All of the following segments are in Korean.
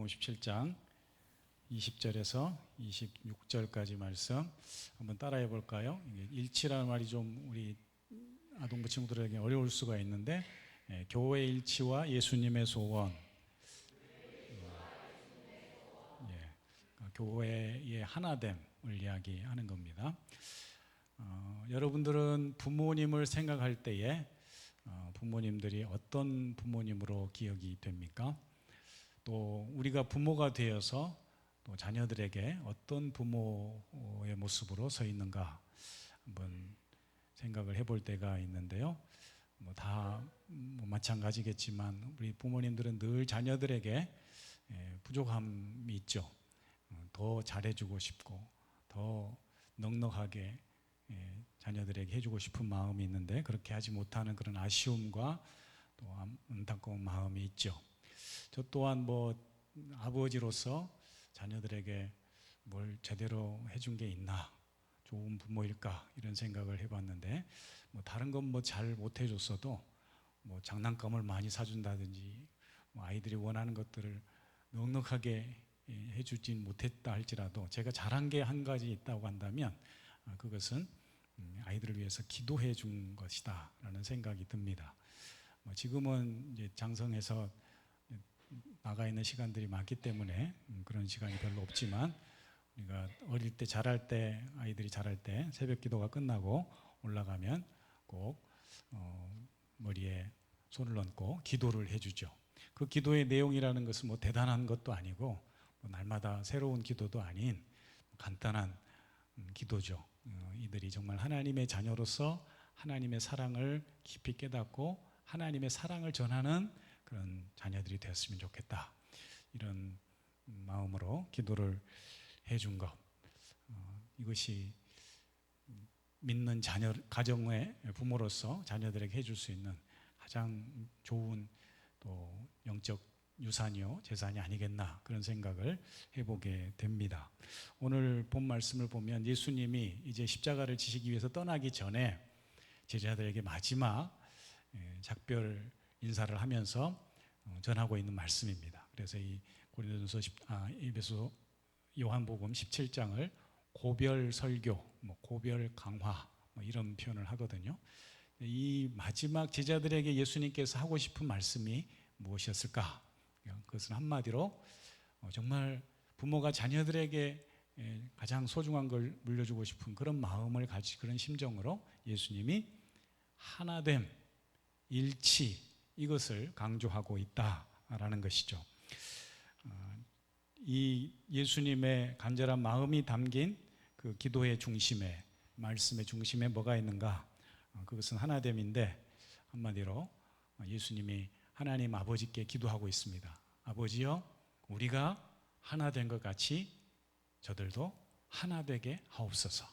요한복음 17장 20절에서 26절까지 말씀 한번 따라해 볼까요? 일치라는 말이 좀 우리 아동부 친구들에게 어려울 수가 있는데, 교회 일치와 예수님의 소원, 교회의 하나됨을 이야기하는 겁니다. 여러분들은 부모님을 생각할 때에 부모님들이 어떤 부모님으로 기억이 됩니까? 또 우리가 부모가 되어서 또 자녀들에게 어떤 부모의 모습으로 서 있는가 한번 생각을 해볼 때가 있는데요. 다 마찬가지겠지만 우리 부모님들은 늘 자녀들에게 부족함이 있죠. 더 잘해주고 싶고 더 넉넉하게 자녀들에게 해주고 싶은 마음이 있는데 그렇게 하지 못하는 그런 아쉬움과 또 안타까운 마음이 있죠. 저 또한 아버지로서 자녀들에게 뭘 제대로 해준 게 있나, 좋은 부모일까 이런 생각을 해봤는데 다른 건 잘 못해줬어도 장난감을 많이 사준다든지 아이들이 원하는 것들을 넉넉하게 해주진 못했다 할지라도 제가 잘한 게 한 가지 있다고 한다면 그것은 아이들을 위해서 기도해 준 것이다 라는 생각이 듭니다. 지금은 이제 장성해서 나가 있는 시간들이 많기 때문에 그런 시간이 별로 없지만 우리가 어릴 때 자랄 때 아이들이 자랄 때 새벽 기도가 끝나고 올라가면 꼭 머리에 손을 얹고 기도를 해주죠. 그 기도의 내용이라는 것은 대단한 것도 아니고 날마다 새로운 기도도 아닌 간단한 기도죠. 이들이 정말 하나님의 자녀로서 하나님의 사랑을 깊이 깨닫고 하나님의 사랑을 전하는 그런 자녀들이 되었으면 좋겠다. 이런 마음으로 기도를 해준 것. 이것이 믿는 자녀, 가정의 부모로서 자녀들에게 해줄 수 있는 가장 좋은 또 영적 유산이요 재산이 아니겠나 그런 생각을 해보게 됩니다. 오늘 본 말씀을 보면 예수님이 이제 십자가를 지시기 위해서 떠나기 전에 제자들에게 마지막 작별 인사를 하면서 전하고 있는 말씀입니다. 그래서 이 에베소 요한복음 17장을 고별 설교, 고별 강화 이런 표현을 하거든요. 이 마지막 제자들에게 예수님께서 하고 싶은 말씀이 무엇이었을까? 그것은 한마디로 정말 부모가 자녀들에게 가장 소중한 걸 물려주고 싶은 그런 마음을 가지고 그런 심정으로 예수님이 하나됨, 일치 이것을 강조하고 있다라는 것이죠. 이 예수님의 간절한 마음이 담긴 그 기도의 중심에 말씀의 중심에 뭐가 있는가? 그것은 하나됨인데 한마디로 예수님이 하나님 아버지께 기도하고 있습니다. 아버지여, 우리가 하나 된 것 같이 저들도 하나 되게 하옵소서.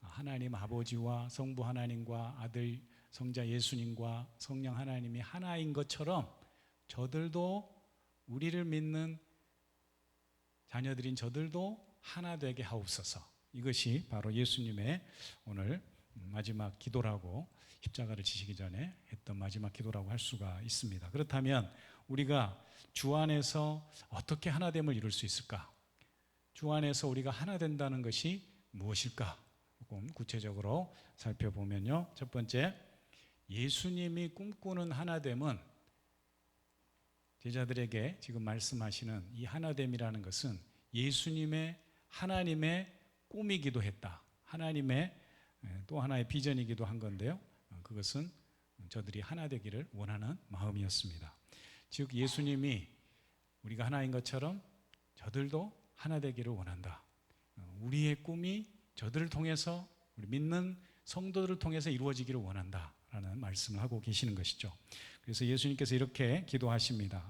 하나님 아버지와 성부 하나님과 아들 성자 예수님과 성령 하나님이 하나인 것처럼 저들도 우리를 믿는 자녀들인 저들도 하나 되게 하옵소서. 이것이 바로 예수님의 오늘 마지막 기도라고 십자가를 지시기 전에 했던 마지막 기도라고 할 수가 있습니다. 그렇다면 우리가 주 안에서 어떻게 하나됨을 이룰 수 있을까? 주 안에서 우리가 하나 된다는 것이 무엇일까? 조금 구체적으로 살펴보면요. 첫 번째, 예수님이 꿈꾸는 하나됨은 제자들에게 지금 말씀하시는 이 하나됨이라는 것은 예수님의 하나님의 꿈이기도 했다. 하나님의 또 하나의 비전이기도 한 건데요. 그것은 저들이 하나 되기를 원하는 마음이었습니다. 즉 예수님이 우리가 하나인 것처럼 저들도 하나 되기를 원한다. 우리의 꿈이 저들을 통해서 우리 믿는 성도들을 통해서 이루어지기를 원한다라는 말씀을 하고 계시는 것이죠. 그래서 예수님께서 이렇게 기도하십니다.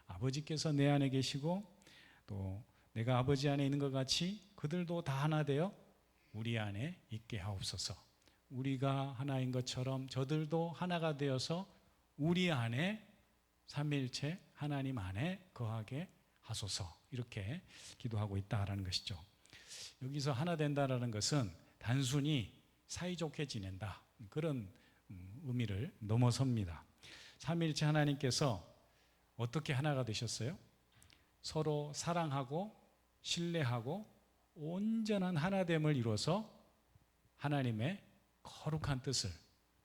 아버지께서 내 안에 계시고 또 내가 아버지 안에 있는 것 같이 그들도 다 하나 되어 우리 안에 있게 하옵소서. 우리가 하나인 것처럼 저들도 하나가 되어서 우리 안에 삼위일체 하나님 안에 거하게 하소서. 이렇게 기도하고 있다라는 것이죠. 여기서 하나 된다라는 것은 단순히 사이좋게 지낸다 그런 의미를 넘어섭니다. 삼위일체 하나님께서 어떻게 하나가 되셨어요? 서로 사랑하고 신뢰하고 온전한 하나됨을 이루어서 하나님의 거룩한 뜻을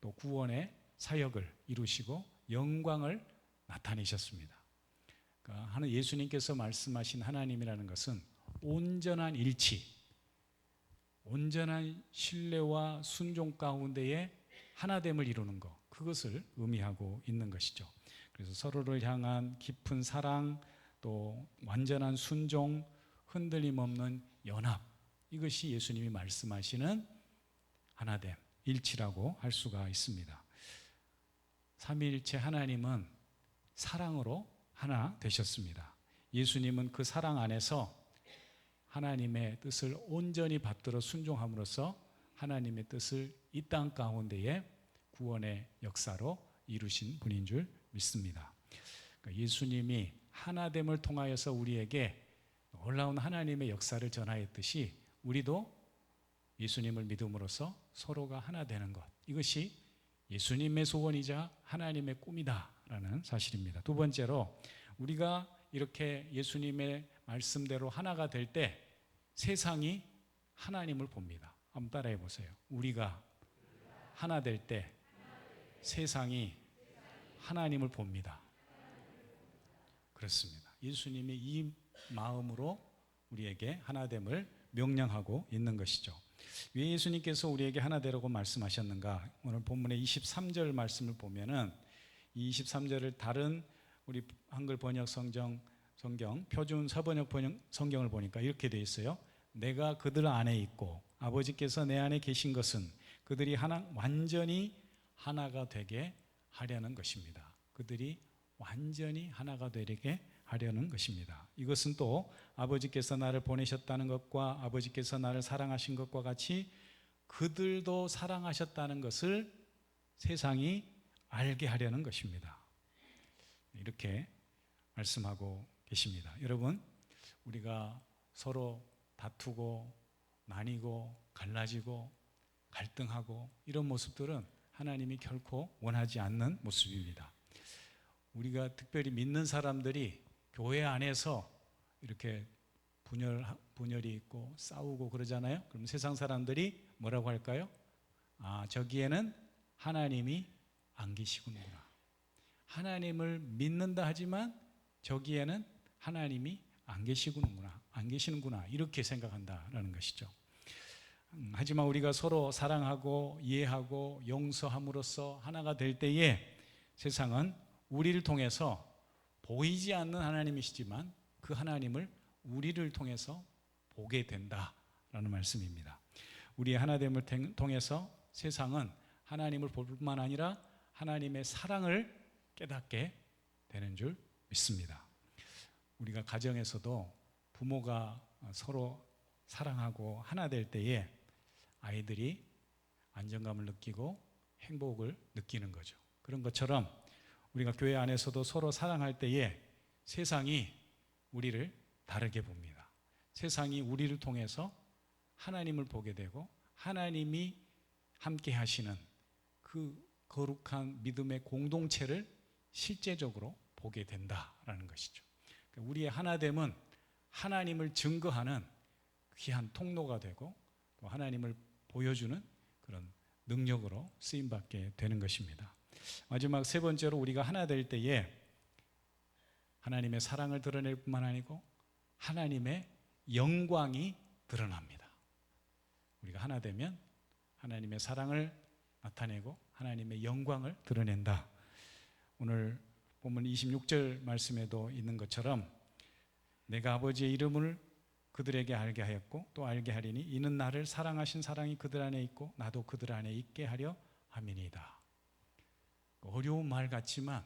또 구원의 사역을 이루시고 영광을 나타내셨습니다. 그러니까 예수님께서 말씀하신 하나님이라는 것은 온전한 일치, 온전한 신뢰와 순종 가운데에 하나됨을 이루는 것, 그것을 의미하고 있는 것이죠. 그래서 서로를 향한 깊은 사랑, 또 완전한 순종, 흔들림 없는 연합, 이것이 예수님이 말씀하시는 하나됨, 일치라고 할 수가 있습니다. 삼위일체 하나님은 사랑으로 하나 되셨습니다. 예수님은 그 사랑 안에서 하나님의 뜻을 온전히 받들어 순종함으로써 하나님의 뜻을 이 땅 가운데에 구원의 역사로 이루신 분인 줄 믿습니다. 그러니까 예수님이 하나됨을 통하여서 우리에게 놀라운 하나님의 역사를 전하였듯이 우리도 예수님을 믿음으로써 서로가 하나 되는 것, 이것이 예수님의 소원이자 하나님의 꿈이다라는 사실입니다. 두 번째로, 우리가 이렇게 예수님의 말씀대로 하나가 될 때 세상이 하나님을 봅니다. 한번 따라해 보세요. 우리가 하나 될 때 세상이 하나님을 봅니다. 그렇습니다. 예수님이 이 마음으로 우리에게 하나됨을 명령하고 있는 것이죠. 왜 예수님께서 우리에게 하나 되라고 말씀하셨는가? 오늘 본문의 23절 말씀을 보면은 이 23절을 다른 우리 한글 번역 성경 표준 서번역 성경을 보니까 이렇게 되어 있어요. 내가 그들 안에 있고 아버지께서 내 안에 계신 것은 그들이 완전히 하나가 되게 하려는 것입니다. 그들이 완전히 하나가 되게 하려는 것입니다. 이것은 또 아버지께서 나를 보내셨다는 것과 아버지께서 나를 사랑하신 것과 같이 그들도 사랑하셨다는 것을 세상이 알게 하려는 것입니다. 이렇게 말씀하고 계십니다. 여러분, 우리가 서로 다투고 나뉘고 갈라지고 갈등하고 이런 모습들은 하나님이 결코 원하지 않는 모습입니다. 우리가 특별히 믿는 사람들이 교회 안에서 이렇게 분열이 있고 싸우고 그러잖아요. 그럼 세상 사람들이 뭐라고 할까요? 저기에는 하나님이 안 계시구나. 하나님을 믿는다 하지만 저기에는 하나님이 안 계시는구나. 이렇게 생각한다라는 것이죠. 하지만 우리가 서로 사랑하고 이해하고 용서함으로써 하나가 될 때에 세상은 우리를 통해서 보이지 않는 하나님이시지만 그 하나님을 우리를 통해서 보게 된다라는 말씀입니다. 우리의 하나됨을 통해서 세상은 하나님을 볼 뿐만 아니라 하나님의 사랑을 깨닫게 되는 줄 믿습니다. 우리가 가정에서도 부모가 서로 사랑하고 하나 될 때에 아이들이 안정감을 느끼고 행복을 느끼는 거죠. 그런 것처럼 우리가 교회 안에서도 서로 사랑할 때에 세상이 우리를 다르게 봅니다. 세상이 우리를 통해서 하나님을 보게 되고 하나님이 함께 하시는 그 거룩한 믿음의 공동체를 실제적으로 보게 된다라는 것이죠. 우리의 하나됨은 하나님을 증거하는 귀한 통로가 되고 또 하나님을 보여주는 그런 능력으로 쓰임받게 되는 것입니다. 마지막 세 번째로, 우리가 하나 될 때에 하나님의 사랑을 드러낼 뿐만 아니고 하나님의 영광이 드러납니다. 우리가 하나 되면 하나님의 사랑을 나타내고 하나님의 영광을 드러낸다. 오늘 본문 26절 말씀에도 있는 것처럼 내가 아버지의 이름을 그들에게 알게 하였고 또 알게 하리니 이는 나를 사랑하신 사랑이 그들 안에 있고 나도 그들 안에 있게 하려 함이니이다. 어려운 말 같지만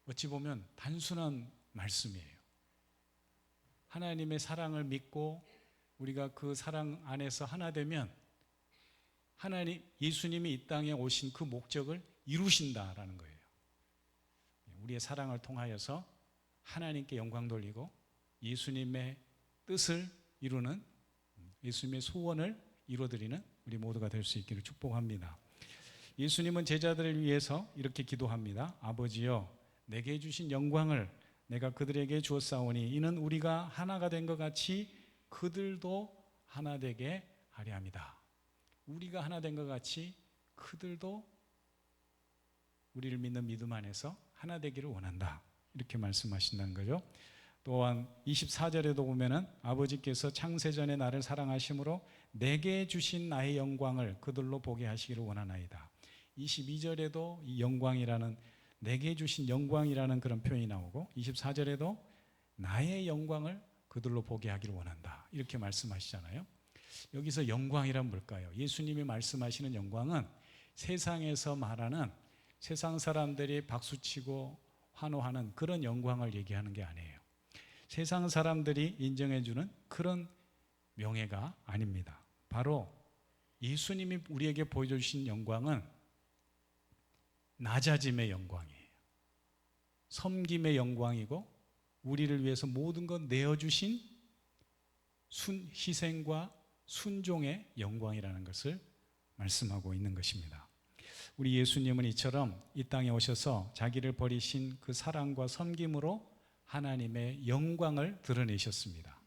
어찌 보면 단순한 말씀이에요. 하나님의 사랑을 믿고 우리가 그 사랑 안에서 하나 되면 예수님이 이 땅에 오신 그 목적을 이루신다라는 거예요. 우리의 사랑을 통하여서 하나님께 영광 돌리고 예수님의 뜻을 이루는, 예수님의 소원을 이루어드리는 우리 모두가 될 수 있기를 축복합니다. 예수님은 제자들을 위해서 이렇게 기도합니다. 아버지여, 내게 주신 영광을 내가 그들에게 주었사오니 이는 우리가 하나가 된 것 같이 그들도 하나 되게 하려 함이다. 우리가 하나 된 것 같이 그들도 우리를 믿는 믿음 안에서 하나 되기를 원한다. 이렇게 말씀하신다는 거죠. 또한 24절에도 보면은 아버지께서 창세전에 나를 사랑하심으로 내게 주신 나의 영광을 그들로 보게 하시기를 원하나이다. 22절에도 이 영광이라는, 내게 주신 영광이라는 그런 표현이 나오고 24절에도 나의 영광을 그들로 보게 하기를 원한다. 이렇게 말씀하시잖아요. 여기서 영광이란 뭘까요? 예수님이 말씀하시는 영광은 세상에서 말하는 세상 사람들이 박수치고 환호하는 그런 영광을 얘기하는 게 아니에요. 세상 사람들이 인정해주는 그런 명예가 아닙니다. 바로 예수님이 우리에게 보여주신 영광은 낮아짐의 영광이에요. 섬김의 영광이고 우리를 위해서 모든 것 내어주신 희생과 순종의 영광이라는 것을 말씀하고 있는 것입니다. 우리 예수님은 이처럼 이 땅에 오셔서 자기를 버리신 그 사랑과 섬김으로 하나님의 영광을 드러내셨습니다.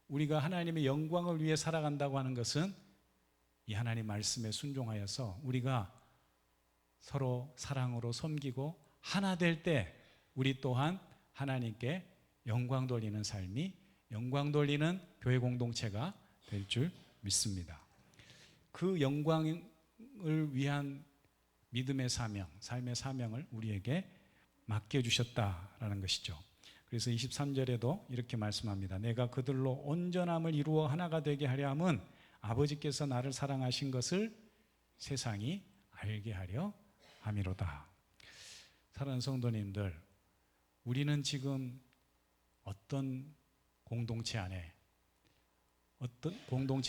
우리가 하나님의 영광을 위해 살아간다고 하는 것은 이 하나님 말씀에 순종하여서 우리가 서로 사랑으로 섬기고 하나 될 때 우리 또한 하나님께 영광 돌리는 삶이, 영광 돌리는 교회 공동체가 될 줄 믿습니다. 그 영광을 위한 믿음의 사명, 삶의 사명을 우리에게 맡겨주셨다라는 것이죠. 그래서 23절에도 이렇게 말씀합니다. 내가 그들로 온전함을 이루어 하나가 되게 하려 함은 아버지께서 나를 사랑하신 것을 세상이 알게 하려 함이로다. 사랑하는 성도님들, 우리는 지금 어떤 공동체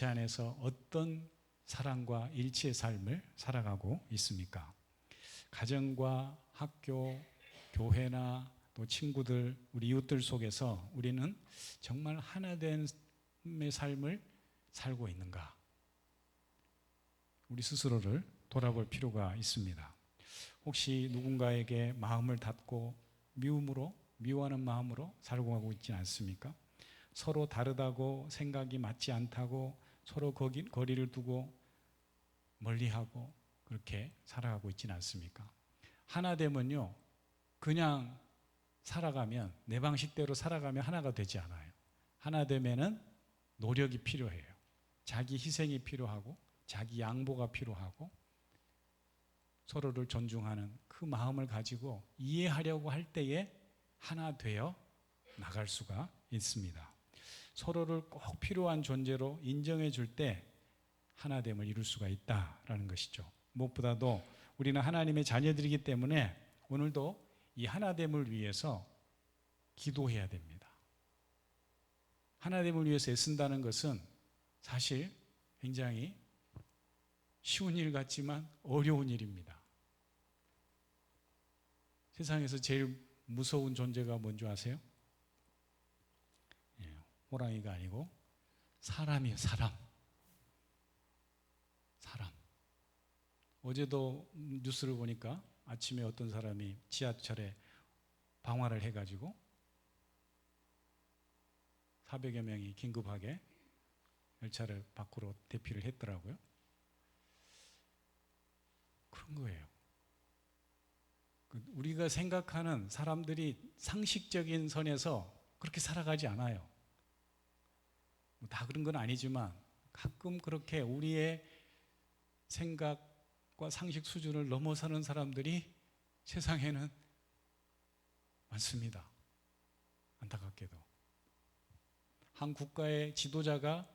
안에서 어떤 사랑과 일치의 삶을 살아가고 있습니까? 가정과 학교, 교회나 또 친구들, 우리 이웃들 속에서 우리는 정말 하나됨의 삶을 살고 있는가? 우리 스스로를 돌아볼 필요가 있습니다. 혹시 누군가에게 마음을 닫고 미워하는 마음으로 살고 가고 있지는 않습니까? 서로 다르다고 생각이 맞지 않다고 서로 거리를 두고 멀리하고 그렇게 살아가고 있지는 않습니까? 하나 되면요, 그냥 살아가면, 내 방식대로 살아가면 하나가 되지 않아요. 하나 되면은 노력이 필요해요. 자기 희생이 필요하고 자기 양보가 필요하고 서로를 존중하는 그 마음을 가지고 이해하려고 할 때에 하나 되어 나갈 수가 있습니다. 서로를 꼭 필요한 존재로 인정해 줄 때 하나됨을 이룰 수가 있다라는 것이죠. 무엇보다도 우리는 하나님의 자녀들이기 때문에 오늘도 이 하나됨을 위해서 기도해야 됩니다. 하나됨을 위해서 애쓴다는 것은 사실 굉장히 쉬운 일 같지만 어려운 일입니다. 세상에서 제일 무서운 존재가 뭔지 아세요? 호랑이가 아니고 사람이에요. 사람. 어제도 뉴스를 보니까 아침에 어떤 사람이 지하철에 방화를 해가지고 400여 명이 긴급하게 열차를 밖으로 대피를 했더라고요. 그런 거예요. 우리가 생각하는 사람들이 상식적인 선에서 그렇게 살아가지 않아요. 다 그런 건 아니지만 가끔 그렇게 우리의 생각과 상식 수준을 넘어서는 사람들이 세상에는 많습니다. 안타깝게도. 한 국가의 지도자가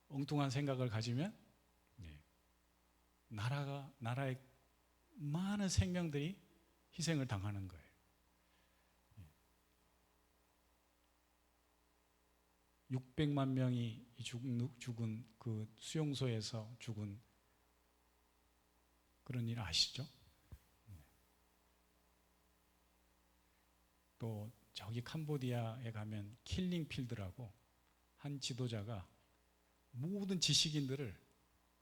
엉뚱한 생각을 가지면 나라의 많은 생명들이 희생을 당하는 거예요. 600만 명이 죽은 그 수용소에서 죽은 그런 일 아시죠? 또 저기 캄보디아에 가면 킬링 필드라고 한 지도자가 모든 지식인들을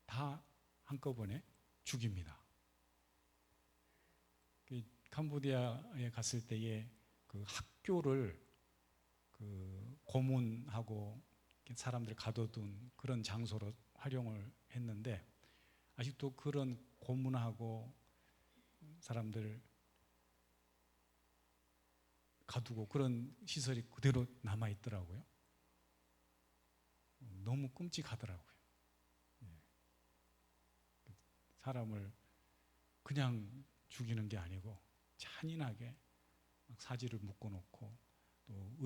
다 한꺼번에 죽입니다. 캄보디아에 갔을 때에 그 학교를 그 고문하고 사람들 가둬둔 그런 장소로 활용을 했는데 아직도 그런 고문하고 사람들 가두고 그런 시설이 그대로 남아 있더라고요. 너무 끔찍하더라고요. 사람을 그냥 죽이는 게 아니고 잔인하게 사지를 묶어놓고 또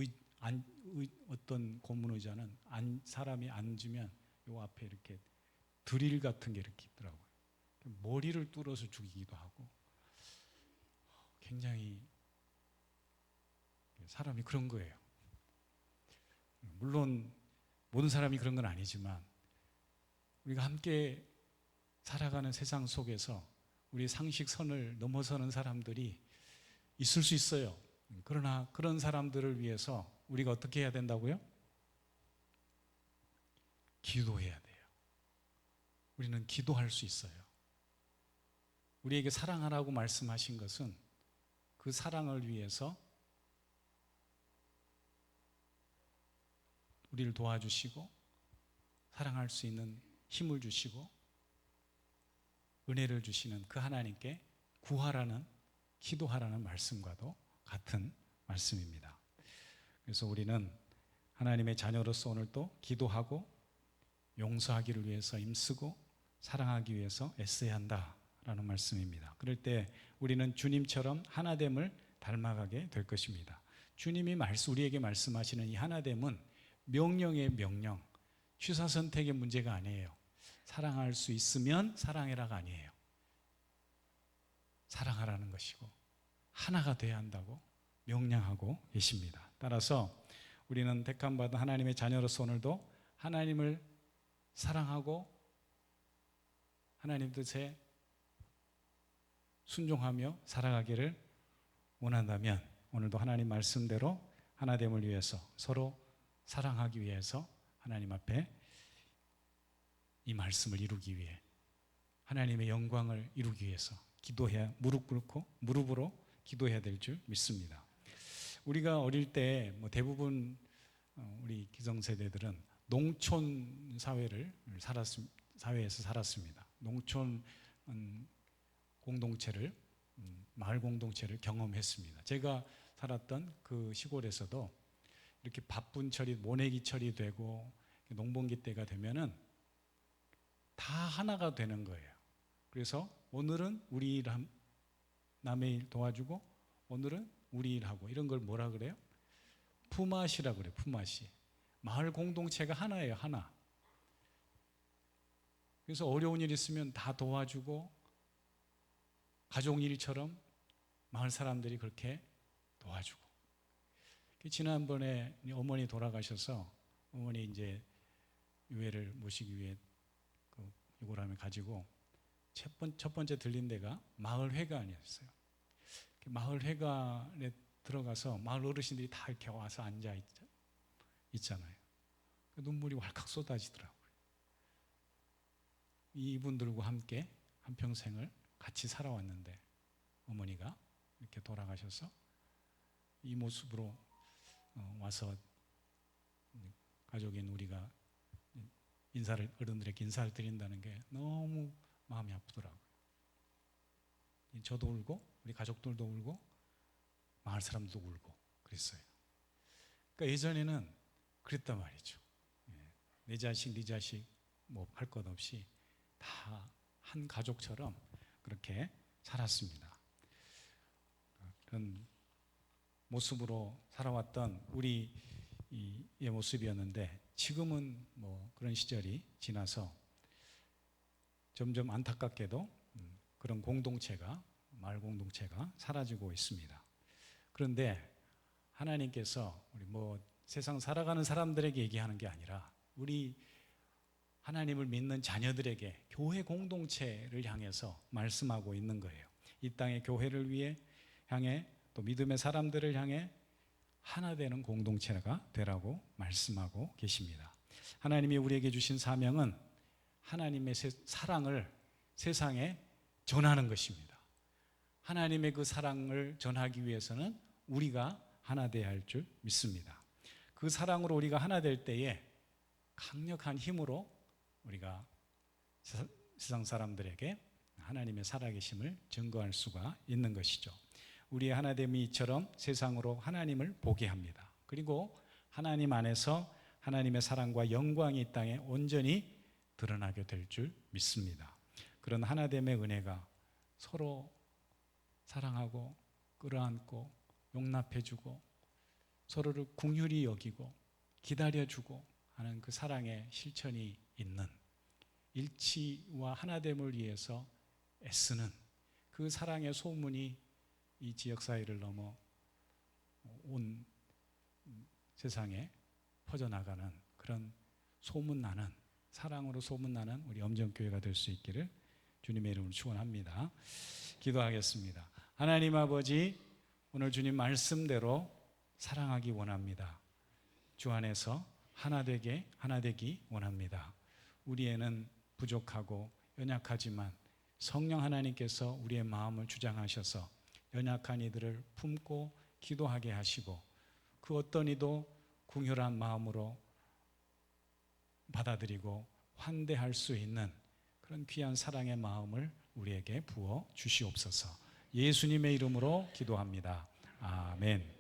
어떤 고문의자는 사람이 앉으면 요 앞에 이렇게 드릴 같은 게 이렇게 있더라고요. 머리를 뚫어서 죽이기도 하고 굉장히 사람이 그런 거예요. 물론 모든 사람이 그런 건 아니지만 우리가 함께 살아가는 세상 속에서 우리 상식선을 넘어서는 사람들이 있을 수 있어요. 그러나 그런 사람들을 위해서 우리가 어떻게 해야 된다고요? 기도해야 돼요. 우리는 기도할 수 있어요. 우리에게 사랑하라고 말씀하신 것은 그 사랑을 위해서 우리를 도와주시고 사랑할 수 있는 힘을 주시고 은혜를 주시는 그 하나님께 구하라는, 기도하라는 말씀과도 같은 말씀입니다. 그래서 우리는 하나님의 자녀로서 오늘도 기도하고 용서하기를 위해서 힘쓰고 사랑하기 위해서 애써야 한다라는 말씀입니다. 그럴 때 우리는 주님처럼 하나됨을 닮아가게 될 것입니다. 주님이 우리에게 말씀하시는 이 하나됨은 명령의 명령, 취사선택의 문제가 아니에요. 사랑할 수 있으면 사랑해라가 아니에요. 사랑하라는 것이고 하나가 돼야 한다고 명령하고 계십니다. 따라서 우리는 택함받은 하나님의 자녀로서 오늘도 하나님을 사랑하고 하나님 뜻에 순종하며 살아가기를 원한다면 오늘도 하나님 말씀대로 하나됨을 위해서 서로 사랑하기 위해서 하나님 앞에 이 말씀을 이루기 위해 하나님의 영광을 이루기 위해서 기도해야 무릎으로 기도해야 될 줄 믿습니다. 우리가 어릴 때 대부분 우리 기성세대들은 농촌 사회에서 살았습니다. 농촌 공동체를 마을 공동체를 경험했습니다. 제가 살았던 그 시골에서도 이렇게 바쁜 철이 모내기 철이 되고 농번기 때가 되면은 다 하나가 되는 거예요. 그래서 오늘은 우리 일 남의 일 도와주고 오늘은 우리 일하고 이런 걸 뭐라 그래요? 품앗이라 그래요. 품앗이. 마을 공동체가 하나예요. 하나. 그래서 어려운 일 있으면 다 도와주고 가족 일처럼 마을 사람들이 그렇게 도와주고. 지난번에 어머니 돌아가셔서 어머니 이제 유해를 모시기 위해 그 유골함을 가지고 첫 번째 들린 데가 마을 회관이었어요. 마을 회관에 들어가서 마을 어르신들이 다 이렇게 와서 앉아 있잖아요. 눈물이 왈칵 쏟아지더라고요. 이분들과 함께 한평생을 같이 살아왔는데 어머니가 이렇게 돌아가셔서 이 모습으로 와서 가족인 우리가 어른들에게 인사를 드린다는 게 너무 마음이 아프더라고요. 저도 울고 우리 가족들도 울고 마을 사람도 울고 그랬어요. 그러니까 예전에는 그랬단 말이죠. 내 자식, 네 자식 뭐 할 것 없이 다 한 가족처럼 그렇게 살았습니다. 그런 모습으로 살아왔던 우리의 모습이었는데 지금은 뭐 그런 시절이 지나서 점점 안타깝게도 그런 공동체가 마을 공동체가 사라지고 있습니다. 그런데 하나님께서 우리 뭐 세상 살아가는 사람들에게 얘기하는 게 아니라 우리 하나님을 믿는 자녀들에게 교회 공동체를 향해서 말씀하고 있는 거예요. 이 땅의 교회를 향해 또 믿음의 사람들을 향해 하나 되는 공동체가 되라고 말씀하고 계십니다. 하나님이 우리에게 주신 사명은 하나님의 사랑을 세상에 전하는 것입니다. 하나님의 그 사랑을 전하기 위해서는 우리가 하나 되어야 할 줄 믿습니다. 그 사랑으로 우리가 하나 될 때에 강력한 힘으로 우리가 세상 사람들에게 하나님의 살아계심을 증거할 수가 있는 것이죠. 우리의 하나됨이 이처럼 세상으로 하나님을 보게 합니다. 그리고 하나님 안에서 하나님의 사랑과 영광이 이 땅에 온전히 드러나게 될 줄 믿습니다. 그런 하나됨의 은혜가 서로 사랑하고 끌어안고 용납해주고 서로를 긍휼히 여기고 기다려주고 하는 그 사랑의 실천이 있는, 일치와 하나됨을 위해서 애쓰는 그 사랑의 소문이 이 지역사회를 넘어 온 세상에 퍼져나가는 그런 소문나는, 사랑으로 소문나는 우리 엄정교회가 될 수 있기를 주님의 이름으로 축원합니다. 기도하겠습니다. 하나님 아버지, 오늘 주님 말씀대로 사랑하기 원합니다. 주 안에서 하나 되기 원합니다. 우리에는 부족하고 연약하지만 성령 하나님께서 우리의 마음을 주장하셔서 연약한 이들을 품고 기도하게 하시고 그 어떤 이도 긍휼한 마음으로 받아들이고 환대할 수 있는 그런 귀한 사랑의 마음을 우리에게 부어 주시옵소서. 예수님의 이름으로 기도합니다. 아멘.